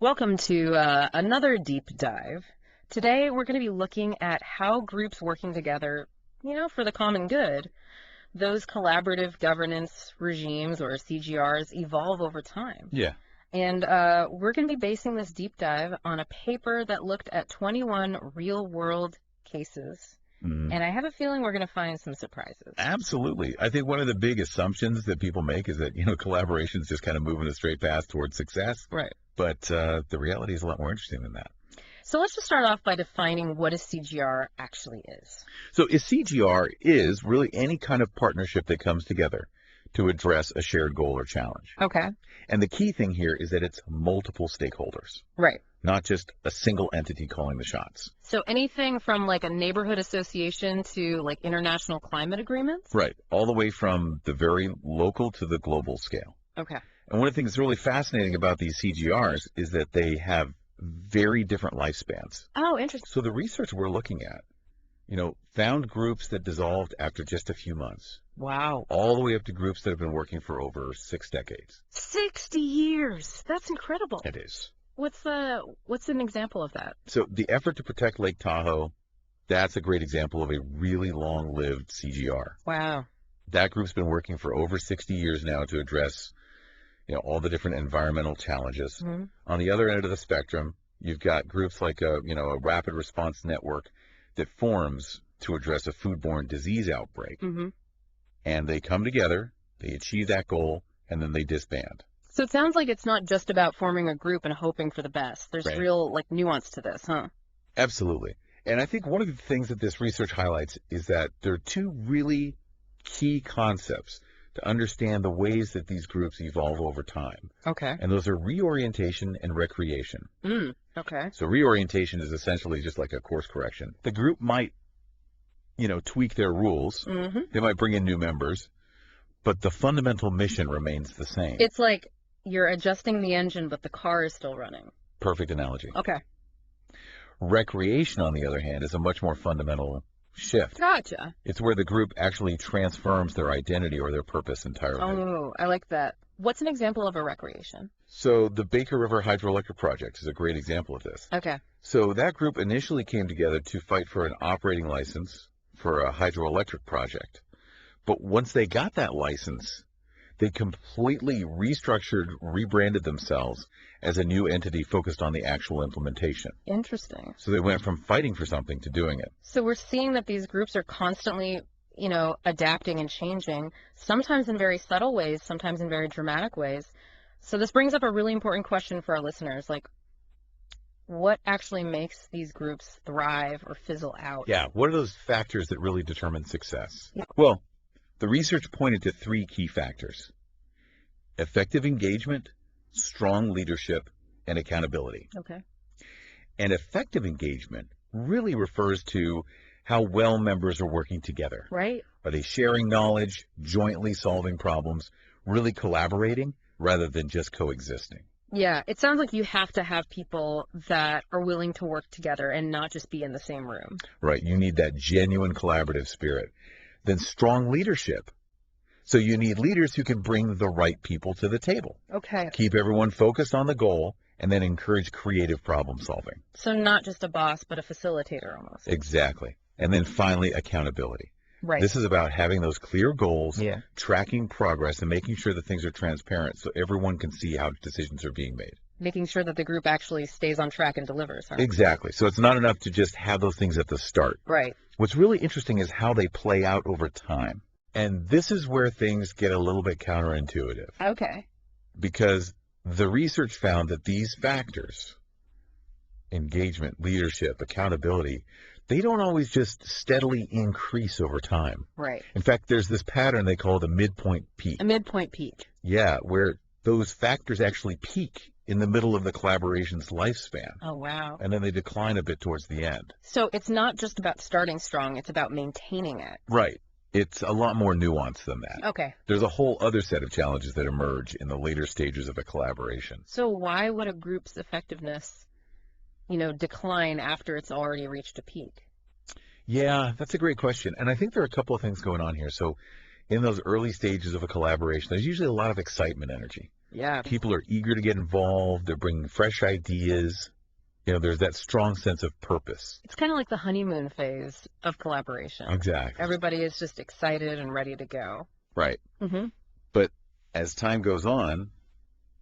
Welcome to another deep dive. Today we're going to be looking at how groups working together, for the common good, those collaborative governance regimes or CGRs evolve over time. Yeah. And we're going to be basing this deep dive on a paper that looked at 21 real-world cases. Mhm. And I have a feeling we're going to find some surprises. Absolutely. I think one of the big assumptions that people make is that, collaboration is just kind of moving a straight path towards success. Right. But the reality is a lot more interesting than that. So let's just start off by defining what a CGR actually is. So a CGR is really any kind of partnership that comes together to address a shared goal or challenge. Okay. And the key thing here is that it's multiple stakeholders, Right. not just a single entity calling the shots. So anything from like a neighborhood association to like international climate agreements? Right. All the way from the very local to the global scale. Okay. And one of the things that's really fascinating about these CGRs is that they have very different lifespans. Oh, interesting. So the research we're looking at, found groups that dissolved after just a few months, Wow. all the way up to groups that have been working for over 6 decades. 60 years. That's incredible. It is. What's an example of that? So the effort to protect Lake Tahoe, that's a great example of a really long-lived CGR. Wow. That group's been working for over 60 years now to address all the different environmental challenges. Mm-hmm. On the other end of the spectrum, you've got groups like a rapid response network that forms to address a foodborne disease outbreak. Mm-hmm. And they come together, they achieve that goal, and then they disband. So it sounds like it's not just about forming a group and hoping for the best. There's Right. real like nuance to this, huh? Absolutely. And I think one of the things that this research highlights is that there are two really key concepts to understand the ways that these groups evolve over time. Okay. And those are reorientation and recreation. Okay. So reorientation is essentially just like a course correction. The group might, tweak their rules. Mm-hmm. They might bring in new members, but the fundamental mission remains the same. It's like you're adjusting the engine, but the car is still running. Perfect analogy. Okay. Recreation, on the other hand, is a much more fundamental shift. Gotcha. It's where the group actually transforms their identity or their purpose entirely. Oh, I like that. What's an example of a recreation? So the Baker River Hydroelectric Project is a great example of this. Okay. So that group initially came together to fight for an operating license for a hydroelectric project. But once they got that license, they completely restructured, rebranded themselves as a new entity focused on the actual implementation. Interesting. So they went from fighting for something to doing it. So we're seeing that these groups are constantly, adapting and changing, sometimes in very subtle ways, sometimes in very dramatic ways. So this brings up a really important question for our listeners, like what actually makes these groups thrive or fizzle out? Yeah, what are those factors that really determine success? Yeah. Well, the research pointed to 3 key factors: effective engagement, strong leadership, and accountability. Okay. And effective engagement really refers to how well members are working together. Right. Are they sharing knowledge, jointly solving problems, really collaborating rather than just coexisting? Yeah, it sounds like you have to have people that are willing to work together and not just be in the same room. Right, you need that genuine collaborative spirit. Then strong leadership. So you need leaders who can bring the right people to the table. Okay. Keep everyone focused on the goal, and then encourage creative problem solving. So not just a boss, but a facilitator almost. Exactly. And then finally, accountability. Right. This is about having those clear goals, Yeah. tracking progress, and making sure that things are transparent so everyone can see how decisions are being made. Making sure that the group actually stays on track and delivers, huh? Exactly. So it's not enough to just have those things at the start. Right. What's really interesting is how they play out over time. And this is where things get a little bit counterintuitive, Okay. because the research found that these factors, engagement, leadership, accountability, they don't always just steadily increase over time. Right. In fact, there's this pattern they call the midpoint peak. A midpoint peak. Yeah, where those factors actually peak in the middle of the collaboration's lifespan, Oh, wow. and then they decline a bit towards the end. So it's not just about starting strong, it's about maintaining it. Right. It's a lot more nuanced than that. Okay. There's a whole other set of challenges that emerge in the later stages of a collaboration. So why would a group's effectiveness, decline after it's already reached a peak? Yeah, that's a great question. And I think there are a couple of things going on here. So in those early stages of a collaboration, there's usually a lot of excitement energy. Yeah. People are eager to get involved. They're bringing fresh ideas. There's that strong sense of purpose. It's kind of like the honeymoon phase of collaboration. Exactly. Everybody is just excited and ready to go. Right. Mm-hmm. But as time goes on,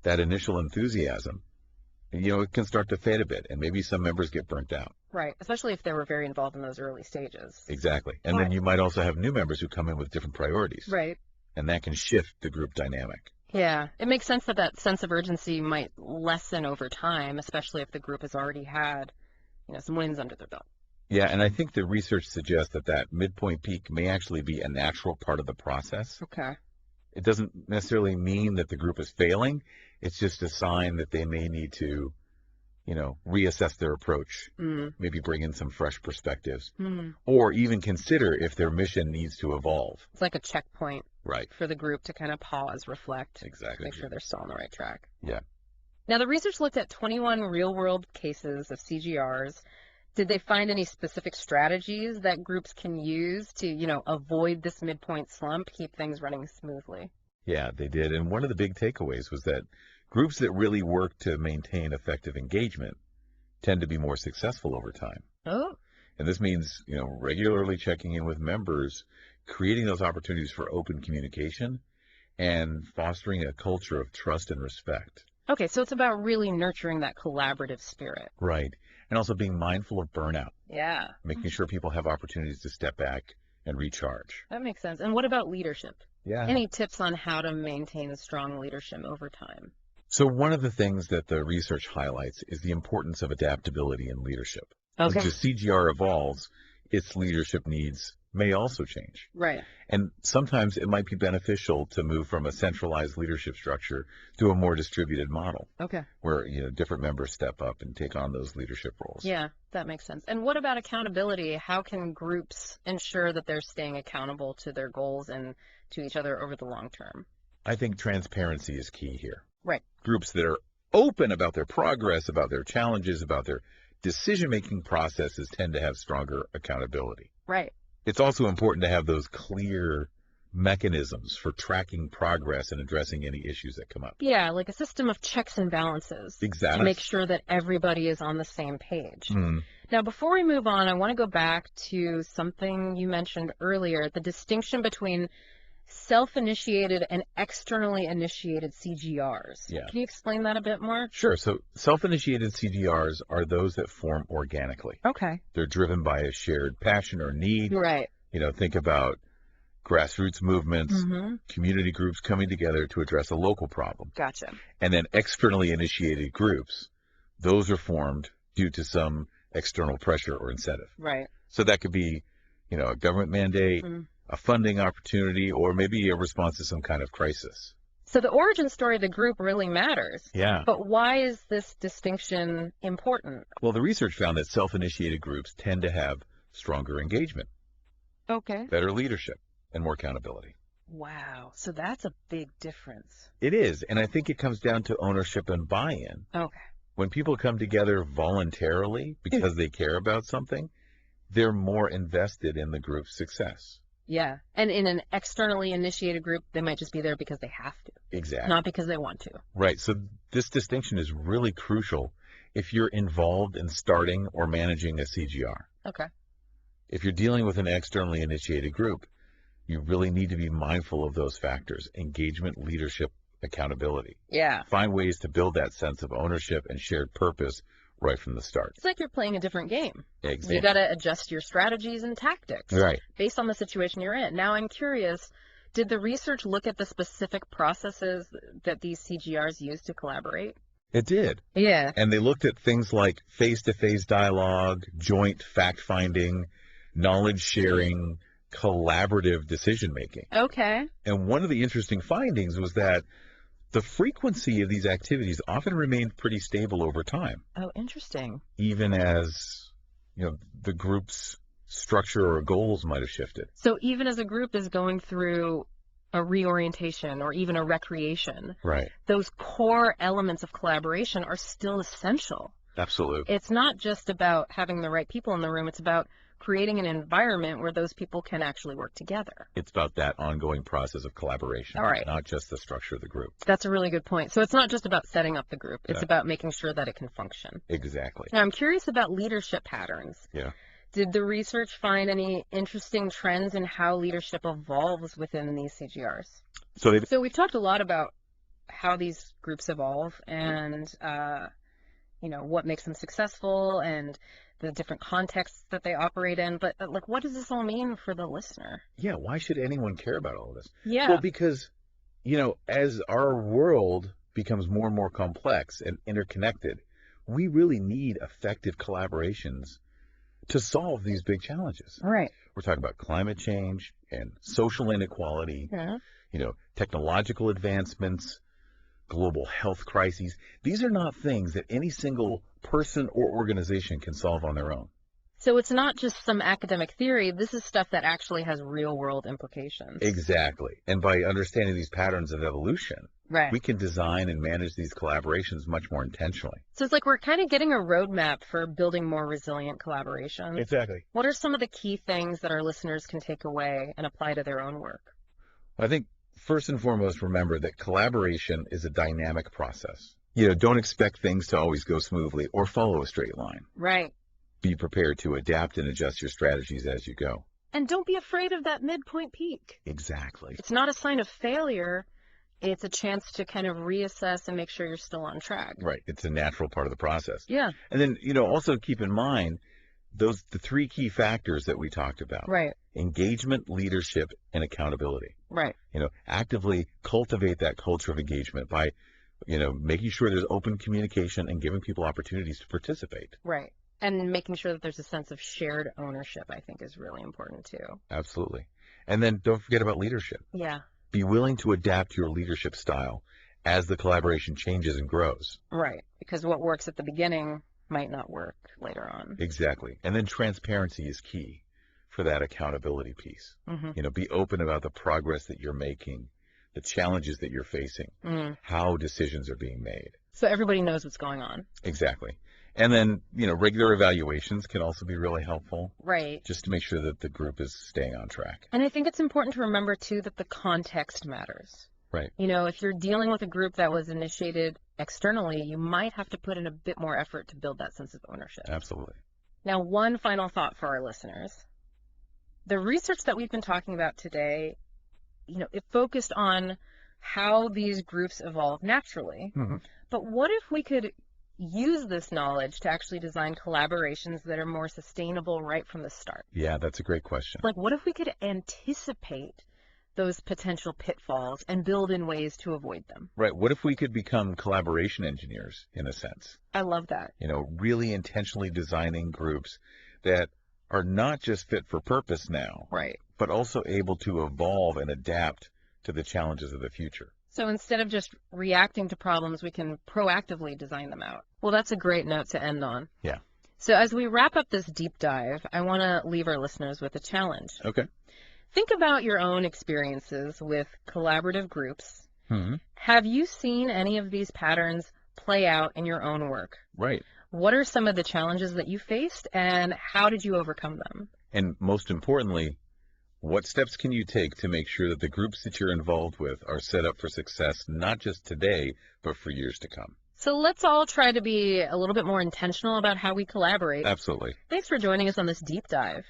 that initial enthusiasm, it can start to fade a bit, and maybe some members get burnt out. Right, especially if they were very involved in those early stages. Exactly. And then you might also have new members who come in with different priorities. Right. And that can shift the group dynamic. Yeah, it makes sense that sense of urgency might lessen over time, especially if the group has already had, some wins under their belt. Yeah, and I think the research suggests that midpoint peak may actually be a natural part of the process. Okay. It doesn't necessarily mean that the group is failing. It's just a sign that they may need to, reassess their approach, maybe bring in some fresh perspectives, or even consider if their mission needs to evolve. It's like a checkpoint. Right. For the group to kind of pause, reflect, exactly, make sure they're still on the right track. Yeah. Now, the research looked at 21 real-world cases of CGRs. Did they find any specific strategies that groups can use to, avoid this midpoint slump, keep things running smoothly? Yeah, they did. And one of the big takeaways was that groups that really work to maintain effective engagement tend to be more successful over time. Oh. And this means, regularly checking in with members, creating those opportunities for open communication, and fostering a culture of trust and respect. Okay, so it's about really nurturing that collaborative spirit. Right. And also being mindful of burnout. Yeah. Making sure people have opportunities to step back and recharge. That makes sense. And what about leadership? Yeah. Any tips on how to maintain a strong leadership over time? So one of the things that the research highlights is the importance of adaptability in leadership. Okay. As CGR evolves, its leadership needs may also change. Right. And sometimes it might be beneficial to move from a centralized leadership structure to a more distributed model. Okay. Where, different members step up and take on those leadership roles. Yeah, that makes sense. And what about accountability? How can groups ensure that they're staying accountable to their goals and to each other over the long term? I think transparency is key here. Right. Groups that are open about their progress, about their challenges, about their decision-making processes tend to have stronger accountability. Right. It's also important to have those clear mechanisms for tracking progress and addressing any issues that come up. Yeah, like a system of checks and balances. Exactly. To make sure that everybody is on the same page. Now, before we move on, I want to go back to something you mentioned earlier, the distinction between self-initiated and externally initiated CGRs. Yeah. Can you explain that a bit more? Sure. So self-initiated CGRs are those that form organically. Okay. They're driven by a shared passion or need. Right. Think about grassroots movements, community groups coming together to address a local problem. Gotcha. And then externally initiated groups, those are formed due to some external pressure or incentive. Right. So that could be, a government mandate, a funding opportunity, or maybe a response to some kind of crisis. So the origin story of the group really matters. Yeah. But why is this distinction important? Well, the research found that self-initiated groups tend to have stronger engagement, Okay. better leadership, and more accountability. Wow. So that's a big difference. It is, and I think it comes down to ownership and buy-in. Okay. When people come together voluntarily because they care about something, they're more invested in the group's success. Yeah. And in an externally initiated group, they might just be there because they have to. Exactly. Not because they want to. Right. So this distinction is really crucial if you're involved in starting or managing a CGR. Okay. If you're dealing with an externally initiated group, you really need to be mindful of those factors: engagement, leadership, accountability. Yeah. Find ways to build that sense of ownership and shared purpose right from the start. It's like you're playing a different game. Exactly. You got to adjust your strategies and tactics Right. based on the situation you're in. Now, I'm curious, did the research look at the specific processes that these CGRs use to collaborate? It did. Yeah. And they looked at things like face-to-face dialogue, joint fact-finding, knowledge sharing, collaborative decision-making. Okay. And one of the interesting findings was that the frequency of these activities often remained pretty stable over time, Oh, interesting. even as, the group's structure or goals might have shifted. So even as a group is going through a reorientation or even a recreation, Right. those core elements of collaboration are still essential. Absolutely. It's not just about having the right people in the room. It's about creating an environment where those people can actually work together. It's about that ongoing process of collaboration, All right. not just the structure of the group. That's a really good point. So it's not just about setting up the group. It's Yeah. about making sure that it can function. Exactly. Now, I'm curious about leadership patterns. Yeah. Did the research find any interesting trends in how leadership evolves within these CGRs? So we've talked a lot about how these groups evolve and, what makes them successful and the different contexts that they operate in. But like, what does this all mean for the listener? Yeah, why should anyone care about all of this? Yeah. Well, because, as our world becomes more and more complex and interconnected, we really need effective collaborations to solve these big challenges. Right. We're talking about climate change and social inequality, Yeah. technological advancements, global health crises. These are not things that any single person or organization can solve on their own. So it's not just some academic theory. This is stuff that actually has real world implications. Exactly. And by understanding these patterns of evolution, Right. we can design and manage these collaborations much more intentionally. So it's like we're kind of getting a roadmap for building more resilient collaboration. Exactly. What are some of the key things that our listeners can take away and apply to their own work? I think first and foremost, remember that collaboration is a dynamic process. Don't expect things to always go smoothly or follow a straight line. Right. Be prepared to adapt and adjust your strategies as you go. And don't be afraid of that midpoint peak. Exactly. It's not a sign of failure. It's a chance to kind of reassess and make sure you're still on track. Right. It's a natural part of the process. Yeah. And then, also keep in mind the three key factors that we talked about. Right. Engagement, leadership, and accountability. Right. Actively cultivate that culture of engagement by, making sure there's open communication and giving people opportunities to participate. Right. And making sure that there's a sense of shared ownership, I think, is really important too. Absolutely. And then don't forget about leadership. Yeah. Be willing to adapt your leadership style as the collaboration changes and grows. Right. Because what works at the beginning might not work later on. Exactly. And then transparency is key for that accountability piece. Mm-hmm. Be open about the progress that you're making, the challenges that you're facing, how decisions are being made. So everybody knows what's going on. Exactly. And then, regular evaluations can also be really helpful. Right. Just to make sure that the group is staying on track. And I think it's important to remember, too, that the context matters. Right. If you're dealing with a group that was initiated externally, you might have to put in a bit more effort to build that sense of ownership. Absolutely. Now, one final thought for our listeners. The research that we've been talking about today, it focused on how these groups evolve naturally. Mm-hmm. But what if we could use this knowledge to actually design collaborations that are more sustainable right from the start? Yeah, that's a great question. Like, what if we could anticipate those potential pitfalls and build in ways to avoid them? Right. What if we could become collaboration engineers, in a sense? I love that. Really intentionally designing groups that are not just fit for purpose now, Right. but also able to evolve and adapt to the challenges of the future. So instead of just reacting to problems, we can proactively design them out. Well, that's a great note to end on. Yeah. So as we wrap up this deep dive, I want to leave our listeners with a challenge. Okay. Think about your own experiences with collaborative groups. Mm-hmm. Have you seen any of these patterns play out in your own work? Right. What are some of the challenges that you faced, and how did you overcome them? And most importantly, what steps can you take to make sure that the groups that you're involved with are set up for success, not just today, but for years to come? So let's all try to be a little bit more intentional about how we collaborate. Absolutely. Thanks for joining us on this deep dive.